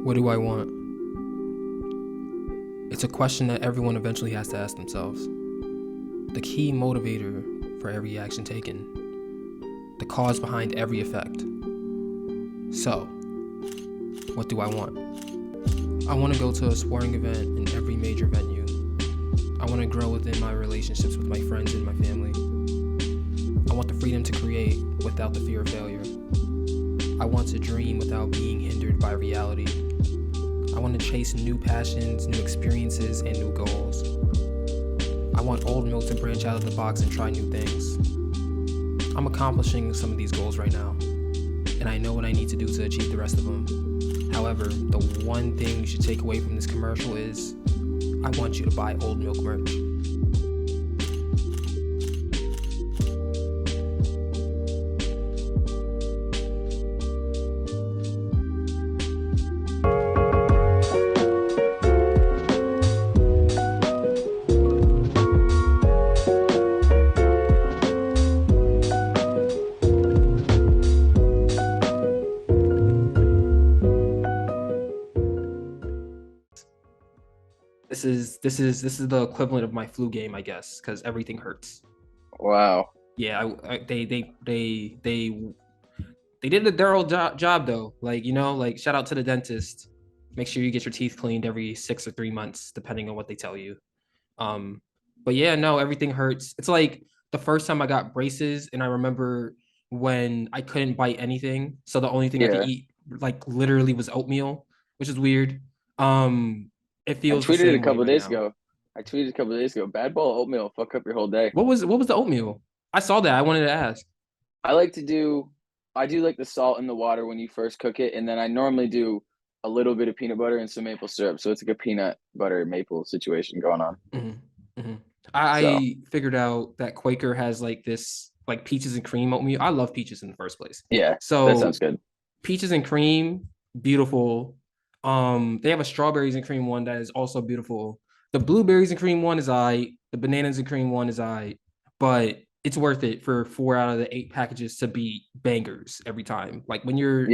What do I want? It's a question that everyone eventually has to ask themselves. The key motivator for every action taken. The cause behind every effect. So, what do I want? I want to go to a sporting event in every major venue. I want to grow within my relationships with my friends and my family. I want the freedom to create without the fear of failure. I want to dream without being hindered by reality. I want to chase new passions, new experiences, and new goals. I want OldMilk to branch out of the box and try new things. I'm accomplishing some of these goals right now, and I know what I need to do to achieve the rest of them. However, the one thing you should take away from this commercial is, I want you to buy OldMilk merch. This is the equivalent of my flu game, I guess, because everything hurts. Wow. Yeah, they did a thorough job though. Like, shout out to the dentist. Make sure you get your teeth cleaned every 6 or 3 months, depending on what they tell you. But yeah, no, everything hurts. It's like the first time I got braces, and I remember when I couldn't bite anything, so the only thing I could eat, like, literally was oatmeal, which is weird. It feels the same a couple way days right now. ago. I tweeted a couple days ago. Bad bowl oatmeal fuck up your whole day. What was the oatmeal? I saw that. I wanted to ask. I do like the salt in the water when you first cook it, and then I normally do a little bit of peanut butter and some maple syrup. So it's like a peanut butter maple situation going on. Mm-hmm. Mm-hmm. I figured out that Quaker has like this like peaches and cream oatmeal. I love peaches in the first place. Yeah, so that sounds good. Peaches and cream, beautiful. They have a strawberries and cream one that is also beautiful. The blueberries and cream one is the bananas and cream one is but it's worth it for 4 out of the 8 packages to be bangers every time. Like when you're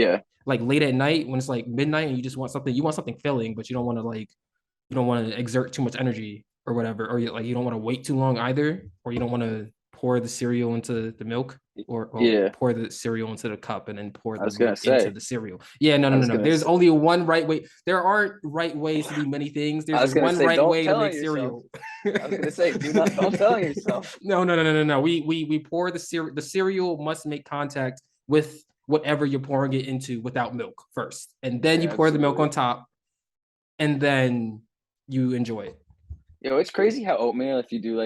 like late at night, when it's like midnight and you just want something filling, but you don't want to exert too much energy or whatever, or you don't want to wait too long either, or you don't want to pour the cereal into the milk, or pour the cereal into the cup and then pour the milk into the cereal. Yeah, no. There's only one right way. There aren't right ways to do many things. There's one right way to make cereal. I was gonna say, don't tell on yourself. No. We pour the cereal. The cereal must make contact with whatever you're pouring it into without milk first, and then you pour the milk on top, and then you enjoy it. It's crazy how oatmeal, if you do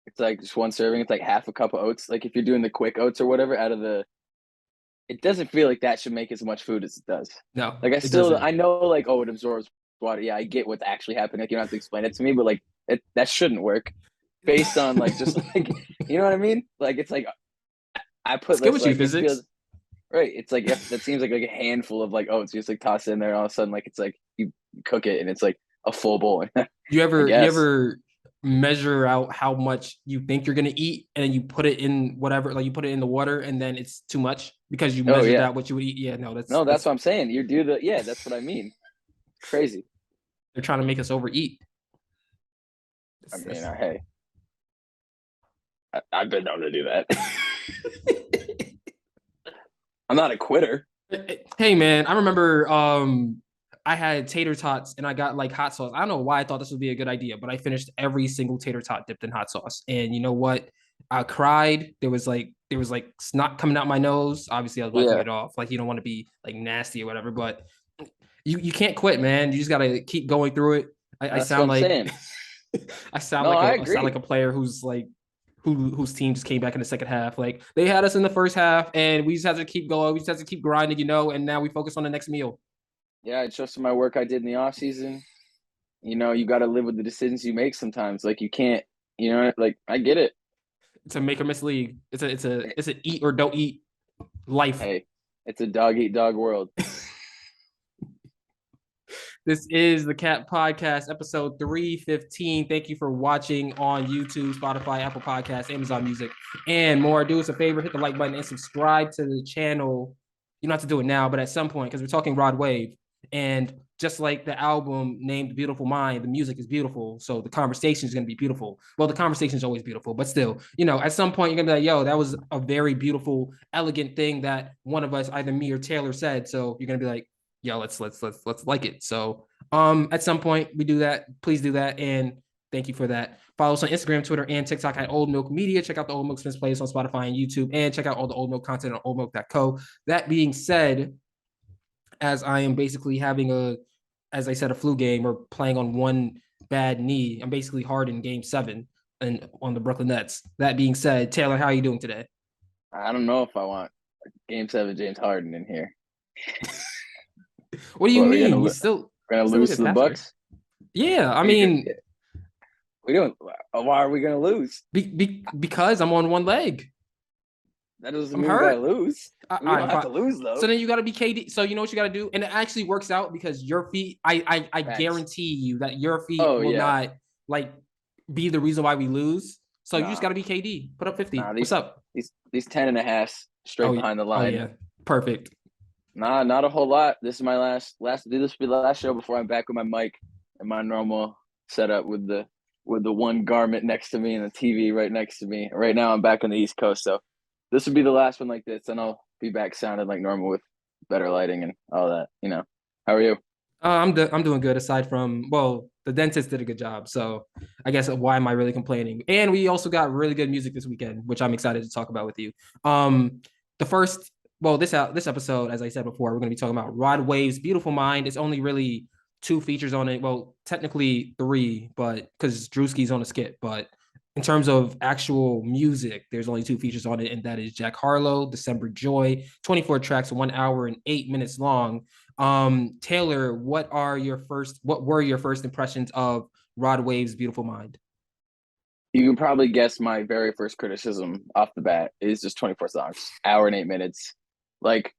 it's like just one serving, it's like half a cup of oats. Like if you're doing the quick oats or whatever it doesn't feel like that should make as much food as it does. No, like I know it absorbs water. Yeah, I get what's actually happening. Like you don't have to explain it to me, but like that shouldn't work based on just you know what I mean? Like it's like I put chemistry, physics. Right. It's like that seems like a handful of oats. You just toss it in there, and all of a sudden it's like you cook it and it's like a full bowl. You ever measure out how much you think you're gonna eat, and then you put it in whatever, like you put it in the water, and then it's too much because you measured out what you would eat? Yeah, that's what I'm saying. You do that's what I mean. Crazy. They're trying to make us overeat. Hey, I've been known to do that. I'm not a quitter. Hey man, I remember I had tater tots and I got hot sauce. I don't know why I thought this would be a good idea, but I finished every single tater tot dipped in hot sauce. And you know what? I cried. There was snot coming out my nose. Obviously, I was wiping it off. You don't want to be nasty or whatever, but you can't quit, man. You just gotta keep going through it. I sound like I sound like a player who's whose team just came back in the second half. They had us in the first half and we just had to keep going. We just had to keep grinding, and now we focus on the next meal. Yeah, I trusted my work I did in the off season. You got to live with the decisions you make sometimes. You can't, I get it. It's a make or miss league. It's a eat or don't eat life. Hey, it's a dog eat dog world. This is the Cat Podcast, episode 315. Thank you for watching on YouTube, Spotify, Apple Podcasts, Amazon Music, and more. Do us a favor, hit the like button and subscribe to the channel. You don't have to do it now, but at some point, because we're talking Rod Wave, And just like the album named Beautiful Mind, the music is beautiful. So the conversation is going to be beautiful. Well, the conversation is always beautiful, but still, at some point you're going to be like, yo, that was a very beautiful, elegant thing that one of us, either me or Taylor, said. So you're going to be like, yo, let's like it. So at some point we do that. Please do that. And thank you for that. Follow us on Instagram, Twitter, and TikTok at Old Milk Media. Check out the Old Milk Smiths playlist on Spotify and YouTube, and check out all the Old Milk content on oldmilk.co. That being said, as I am basically having as I said, a flu game or playing on one bad knee, I'm basically hard in game 7 and on the Brooklyn Nets. That being said, Taylor, how are you doing today? I don't know if I want Game 7 James Harden in here. What do you What, mean? He's still we're gonna still a lose good to the passer. Bucks? Yeah, I mean, We don't. Why are we gonna lose? because I'm on one leg. That doesn't I'm mean we gotta hurt. lose. All We don't right, have to fine. lose So though. then you got to be KD. So you know what you got to do, and it actually works out because your feet. I Facts. guarantee you that your feet Oh will yeah. not like be the reason why we lose. So you just Nah. got to be KD. Put up 50. Nah. What's up? These 10 and a half straight Oh, behind the oh line. yeah, perfect. Nah, not a whole lot. This is my last. This will be the last show before I'm back with my mic and my normal setup with the one garment next to me and the TV right next to me. Right now I'm back on the East Coast, so this will be the last one like this, and I'll be back sounding like normal with better lighting and all that. How are you? I'm doing good. Aside from the dentist did a good job, so I guess why am I really complaining? And we also got really good music this weekend, which I'm excited to talk about with you. Um, the first this episode, as I said before, we're going to be talking about Rod Wave's "Beautiful Mind." It's only really 2 features on it. Well, technically 3, but because Drewski's on a skit, but in terms of actual music, there's only 2 features on it, and that is Jack Harlow, December Joy, 24 tracks, 1 hour and 8 minutes long. Taylor, what were your first impressions of Rod Wave's Beautiful Mind? You can probably guess my very first criticism off the bat is just 24 songs, hour and 8 minutes. Like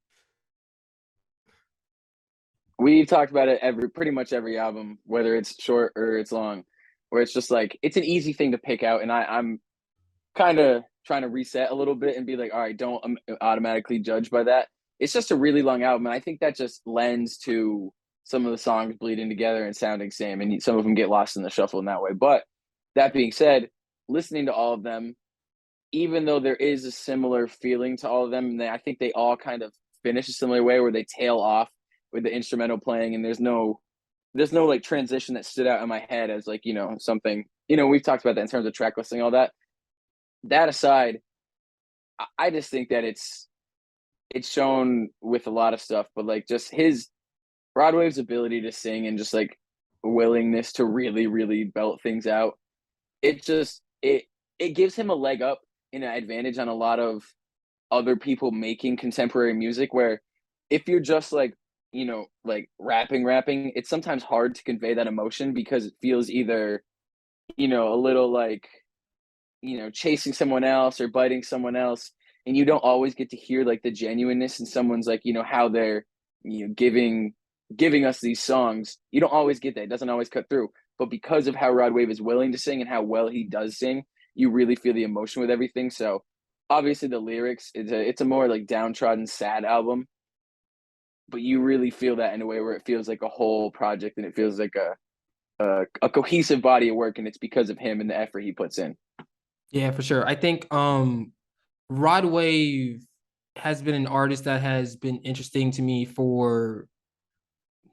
we've talked about it pretty much every album, whether it's short or it's long, where it's just like it's an easy thing to pick out, and I'm kind of trying to reset a little bit and be like, all right, don't automatically judge by that. It's just a really long album, and I think that just lends to some of the songs bleeding together and sounding same, and some of them get lost in the shuffle in that way. But that being said, listening to all of them, even though there is a similar feeling to all of them, I think they all kind of finish a similar way where they tail off with the instrumental playing, and there's no like transition that stood out in my head as like something. We've talked about that in terms of track listing, all that. That aside, I just think that it's shown with a lot of stuff, but like just his Rod Wave's ability to sing and just like willingness to really, really belt things out. It gives him a leg up in an advantage on a lot of other people making contemporary music where if you're just like rapping, it's sometimes hard to convey that emotion because it feels either, a little like, chasing someone else or biting someone else. And you don't always get to hear like the genuineness in someone's like, how they're, giving us these songs. You don't always get that. It doesn't always cut through. But because of how Rod Wave is willing to sing and how well he does sing, you really feel the emotion with everything. So obviously the lyrics, it's a more like downtrodden, sad album, but you really feel that in a way where it feels like a whole project and it feels like a cohesive body of work, and it's because of him and the effort he puts in. Yeah, for sure. I think Rod Wave has been an artist that has been interesting to me for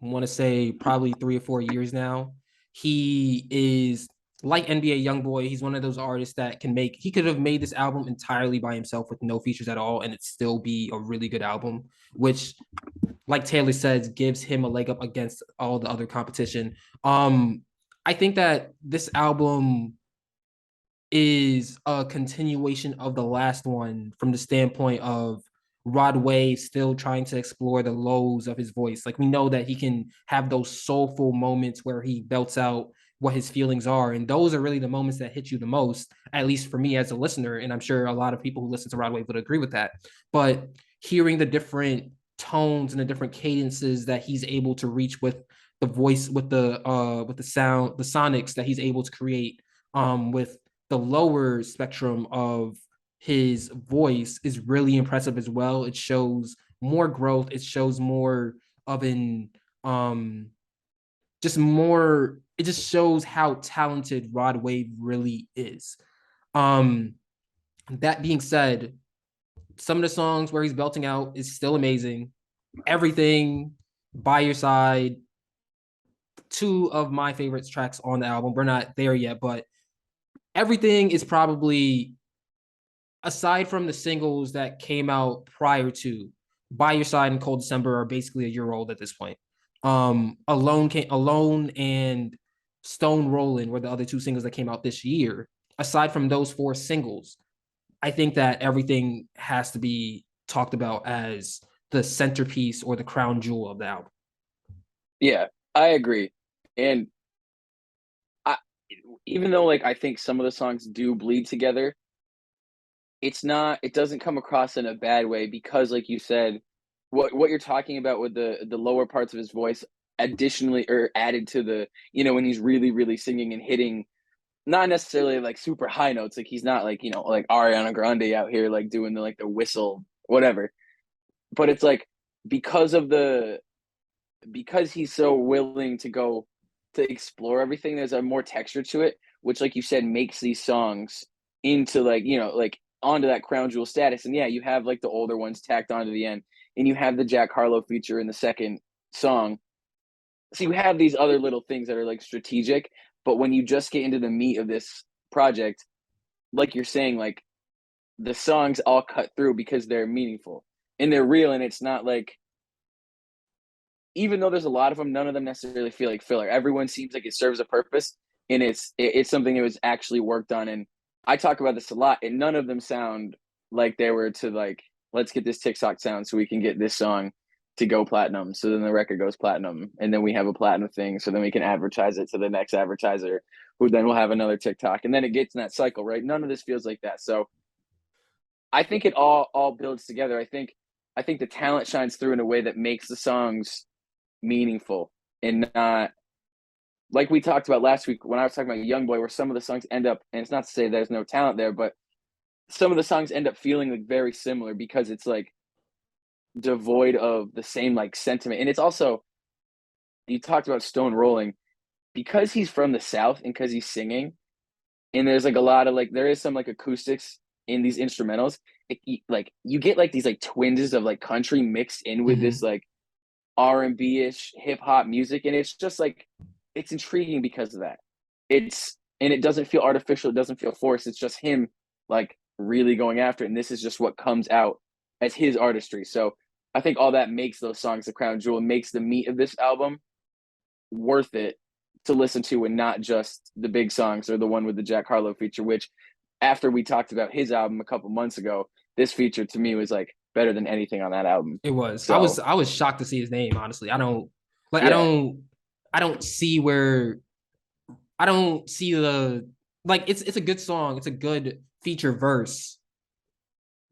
I want to say probably 3 or 4 years now. He is like NBA YoungBoy. He's one of those artists that he could have made this album entirely by himself with no features at all, and it still be a really good album, which, like Taylor says, gives him a leg up against all the other competition. I think that this album is a continuation of the last one from the standpoint of Rod Wave still trying to explore the lows of his voice. Like we know that he can have those soulful moments where he belts out what his feelings are. And those are really the moments that hit you the most, at least for me as a listener. And I'm sure a lot of people who listen to Rod Wave would agree with that. But hearing the different tones and the different cadences that he's able to reach with the voice, with the sound, the sonics that he's able to create with the lower spectrum of his voice is really impressive as well. It shows more growth. It shows more of an just more. It just shows how talented Rod Wave really is. Um, that being said, some of the songs where he's belting out is still amazing. Everything by your side, two of my favorite tracks on the album. We're not there yet, but everything is probably, aside from the singles that came out prior to By Your Side and Cold December, are basically a year old at this point. Alone and Stone Rollin' were the other two singles that came out this year. Aside from those four singles, I think that everything has to be talked about as the centerpiece or the crown jewel of the album. Yeah, I agree. And I, even though like I think some of the songs do bleed together, it doesn't come across in a bad way because like you said, what you're talking about with the lower parts of his voice additionally or added to the, when he's really, really singing and hitting not necessarily like super high notes, like he's not like, like Ariana Grande out here like doing the whistle, whatever. But it's like because of the because he's so willing to go to explore everything, there's a more texture to it, which, like you said, makes these songs into like, like onto that crown jewel status. And yeah, you have like the older ones tacked onto the end, and you have the Jack Harlow feature in the second song. So you have these other little things that are like strategic, but when you just get into the meat of this project, like you're saying, like the songs all cut through because they're meaningful and they're real, and it's not like even though there's a lot of them, none of them necessarily feel like filler. Everyone seems like it serves a purpose, and it's something that was actually worked on. And I talk about this a lot, and none of them sound like they were to like, let's get this TikTok sound so we can get this song to go platinum. So then the record goes platinum, and then we have a platinum thing. So then we can advertise it to the next advertiser, who then will have another TikTok, and then it gets in that cycle, right? None of this feels like that. So I think it all builds together. I think the talent shines through in a way that makes the songs meaningful and not like we talked about last week when I was talking about Young Boy, where some of the songs end up, and it's not to say there's no talent there, but some of the songs end up feeling like very similar because it's like devoid of the same like sentiment. And it's also, you talked about Stone Rolling, because he's from the South and because he's singing, and there's like a lot of like, there is some like acoustics in these instrumentals. Like you get like these like twinges of like country mixed in with Mm-hmm. this like R&B-ish hip hop music, and it's just like it's intriguing because of that. And it doesn't feel artificial, it doesn't feel forced. It's just him like really going after it, and this is just what comes out as his artistry. So I think all that makes those songs the crown jewel and makes the meat of this album worth it to listen to, and not just the big songs or the one with the Jack Harlow feature, which after we talked about his album a couple months ago, this feature to me was like better than anything on that album. It was. I was So I was shocked to see his name. Honestly, I don't like. yeah, I don't see where. I don't see the like. It's a good song. It's a good feature verse.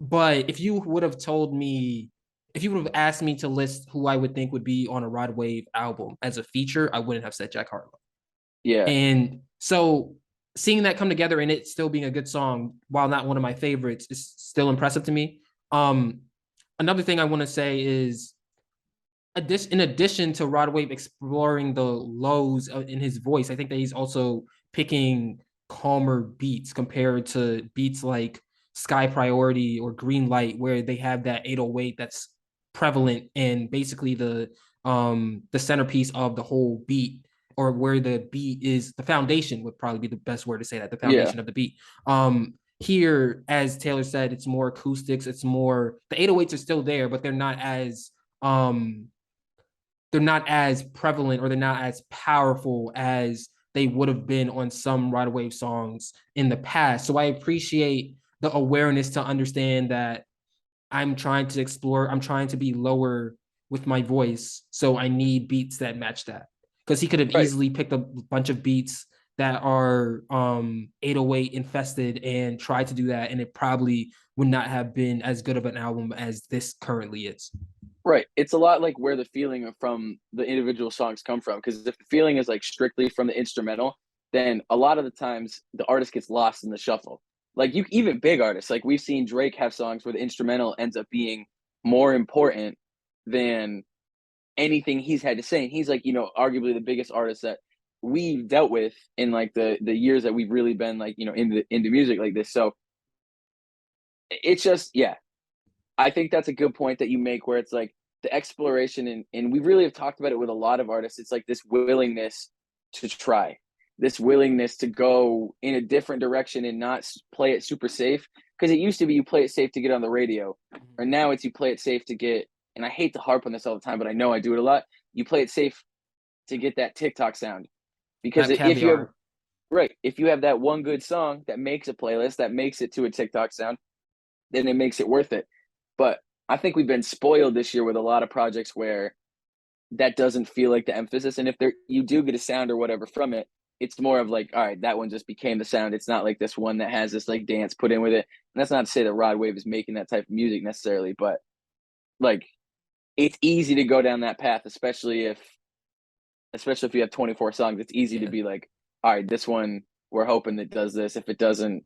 But if you would have told me, if you would have asked me to list who I would think would be on a Rod Wave album as a feature, I wouldn't have said Jack Harlow. yeah, And so seeing that come together and it still being a good song, while not one of my favorites, is still impressive to me. Um, Another thing I want to say is, in addition to Rod Wave exploring the lows in his voice, I think that he's also picking calmer beats compared to beats like Sky Priority or Green Light, where they have that 808 that's prevalent and basically the centerpiece of the whole beat, or where the beat is the foundation, would probably be the best word to say that, the yeah. foundation of the beat. Here, as Taylor said, it's more acoustics, it's more, the 808s are still there, but um they're not as prevalent, or they're not as powerful as they would have been on some Rod Wave songs in the past. So I appreciate the awareness to understand that I'm trying to be lower with my voice. So I need beats that match that. Because he could have Right. easily picked a bunch of beats that are 808 infested and tried to do that, and it probably would not have been as good of an album as this currently is. Right. It's a lot like where the feeling from the individual songs come from. Because if the feeling is like strictly from the instrumental, then a lot of the times the artist gets lost in the shuffle. Like you, even big artists, like we've seen Drake have songs where the instrumental ends up being more important than anything he's had to say. And he's like, arguably the biggest artist that we've dealt with in like the years that we've really been like, into music like this. So it's just, yeah, I think that's a good point that you make where it's like the exploration, and we really have talked about it with a lot of artists. It's like this willingness to try, this willingness to go in a different direction and not play it super safe. Because it used to be you play it safe to get on the radio, or now it's you play it safe to get, and I hate to harp on this all the time, but I know I do it a lot. You play it safe to get that TikTok sound. Because That if you have, caviar. right, if you have that one good song that makes a playlist, that makes it to a TikTok sound, then it makes it worth it. But I think we've been spoiled this year with a lot of projects where that doesn't feel like the emphasis. And if there you do get a sound or whatever from it, it's more of like, all right, that one just became the sound. It's not like this one that has this like dance put in with it. And that's not to say that Rod Wave is making that type of music necessarily, but like it's easy to go down that path, especially if you have 24 songs. It's easy to Yeah. be like, all right, this one we're hoping that does this. If it doesn't,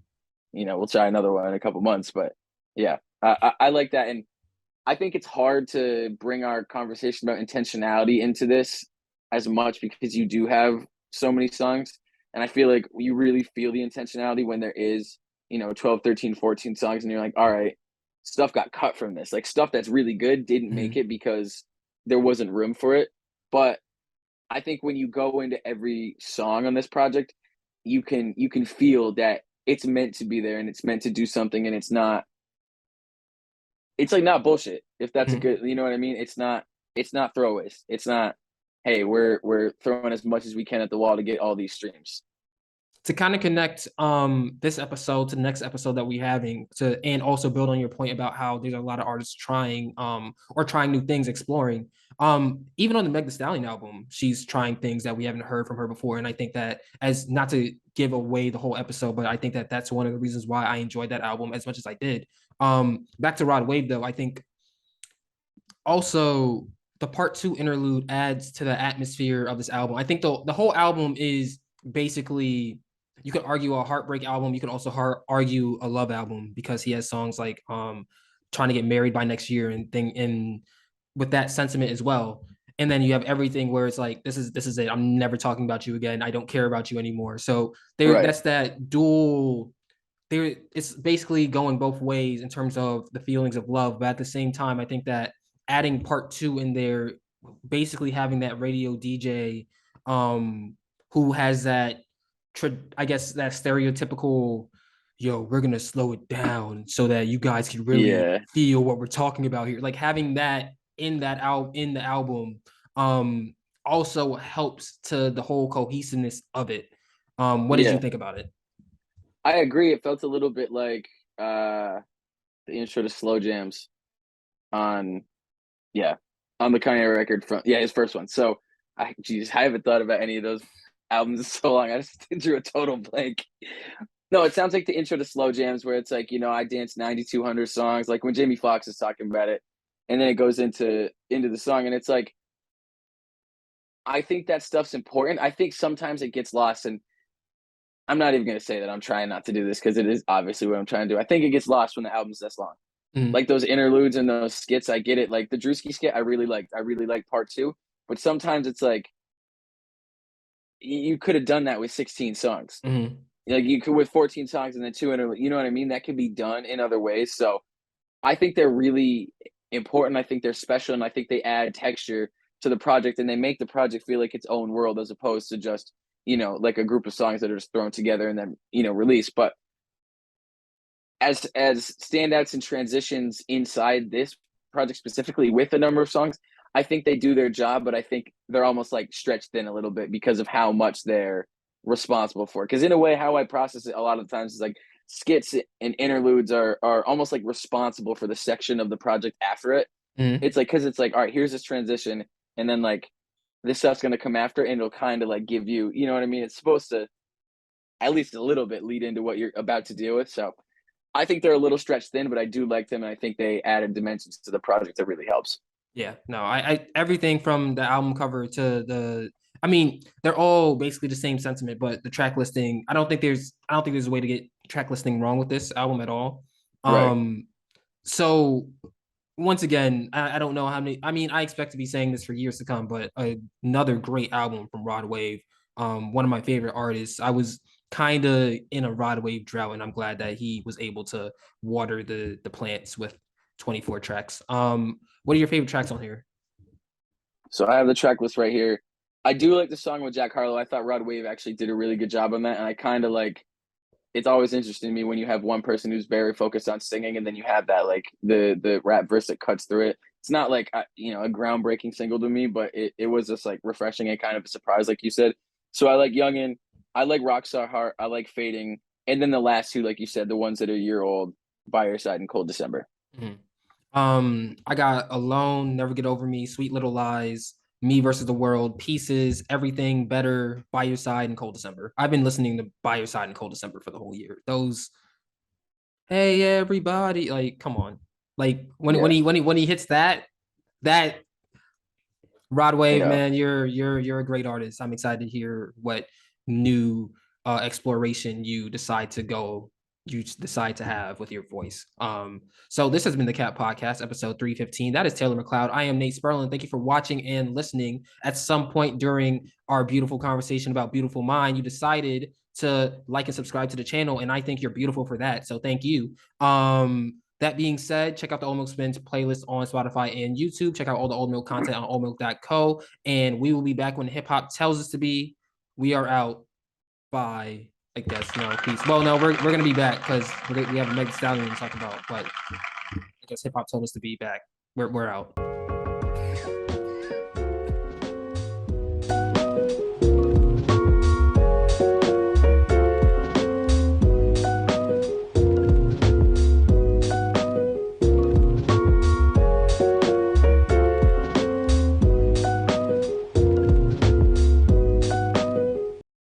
we'll try another one in a couple months. But yeah, I like that. And I think it's hard to bring our conversation about intentionality into this as much because you do have so many songs. And I feel like you really feel the intentionality when there is, 12, 13, 14 songs, and you're like, all right, stuff got cut from this. Like stuff that's really good didn't make Mhm. it because there wasn't room for it. But I think when you go into every song on this project, you can feel that it's meant to be there and it's meant to do something, and it's like not bullshit. If that's a Mhm. good, you know what I mean? It's not throwaways. It's not, hey, we're throwing as much as we can at the wall to get all these streams. To kind of connect this episode to the next episode that we're having, to and also build on your point about how there's a lot of artists trying or trying new things, exploring. Even on the Meg Thee Stallion album, she's trying things that we haven't heard from her before. And I think that, as not to give away the whole episode, but I think that that's one of the reasons why I enjoyed that album as much as I did. Back to Rod Wave though, I think also the part two interlude adds to the atmosphere of this album. I think the whole album is basically, you could argue a heartbreak album. You could also argue a love album, because he has songs like trying to get married by next year and thing in with that sentiment as well. And then you have everything where it's like, this is it. I'm never talking about you again. I don't care about you anymore. So Right. that's that dual there. It's basically going both ways in terms of the feelings of love, but at the same time I think that adding part two in there, basically having that radio DJ um who has that I guess that stereotypical, yo, we're gonna slow it down so that you guys can really Yeah. feel what we're talking about here, like having that in the album um also helps to the whole cohesiveness of it. What did you Yeah. think about it? I agree. It felt a little bit like the intro to Slow Jams on, yeah, on the Kanye record from, yeah, his first one. So I haven't thought about any of those albums in so long. I just drew a total blank. No, it sounds like the intro to Slow Jams where it's like, I danced 9,200 songs, like when Jamie Foxx is talking about it. And then it goes into the song, and it's like, I think that stuff's important. I think sometimes it gets lost, and I'm not even gonna say that I'm trying not to do this because it is obviously what I'm trying to do. I think it gets lost when the album's this long. Mm, Like those interludes and those skits, I get it. Like the Drewski skit, I really liked. I really liked part two. But sometimes it's like you could have done that with 16 songs. mhm. Like you could with 14 songs and then two interludes. You know what I mean? That could be done in other ways. So I think they're really important. I think they're special, and I think they add texture to the project, and they make the project feel like its own world as opposed to just like a group of songs that are just thrown together and then released. But as standouts and transitions inside this project specifically with a number of songs, I think they do their job, but I think they're almost like stretched thin a little bit because of how much they're responsible for. Because in a way, how I process it a lot of the times is like skits and interludes are almost like responsible for the section of the project after it. Mhm. It's like because it's like, all right, here's this transition, and then like this stuff's gonna come after, and it'll kind of like give you know what I mean? It's supposed to at least a little bit lead into what you're about to deal with. So I think they're a little stretched thin, but I do like them, and I think they added dimensions to the project that really helps. Yeah, no, I everything from the album cover to I mean, they're all basically the same sentiment, but the track listing, I don't think there's a way to get track listing wrong with this album at all. Right. Um, so once again, I don't know how many. I mean, I expect to be saying this for years to come, but another great album from Rod Wave. One of my favorite artists. I was kind of in a Rod Wave drought, and I'm glad that he was able to water the plants with 24 tracks. What are your favorite tracks on here? So I have the track list right here. I do like the song with Jack Harlow. I thought Rod Wave actually did a really good job on that, and I kind of like. It's always interesting to me when you have one person who's very focused on singing, and then you have that like the rap verse that cuts through it. It's not like a groundbreaking single to me, but it was just like refreshing and kind of a surprise, like you said. So I like Youngin, I like Rockstar Heart, I like Fading, and then the last two, like you said, the ones that are a year old, By Your Side and Cold December. Mhm. I got Alone, Never Get Over Me, Sweet Little Lies, Me versus the World, Pieces, Everything Better, By Your Side, and Cold December. I've been listening to By Your Side and Cold December for the whole year. Those, hey everybody, like, come on, like Yeah, when he hits that Rod I Wave, know. man, you're a great artist. I'm excited to hear what new exploration you decide to have with your voice. So this has been the Cat Podcast, episode 315. That is Taylor McLeod. I am Nate Sperlin. Thank you for watching and listening. At some point during our beautiful conversation about Beautiful Mind, you decided to like and subscribe to the channel, and I think you're beautiful for that. So thank you. That being said, check out the Old Milk Spins playlist on Spotify and YouTube. Check out all the Old Milk content on oldmilk.co. And we will be back when hip hop tells us to be. We are out. Bye. I guess. No, peace. Well, no, we're going to be back because we have a Meg Stallion to talk about. But I guess hip hop told us to be back. We're out.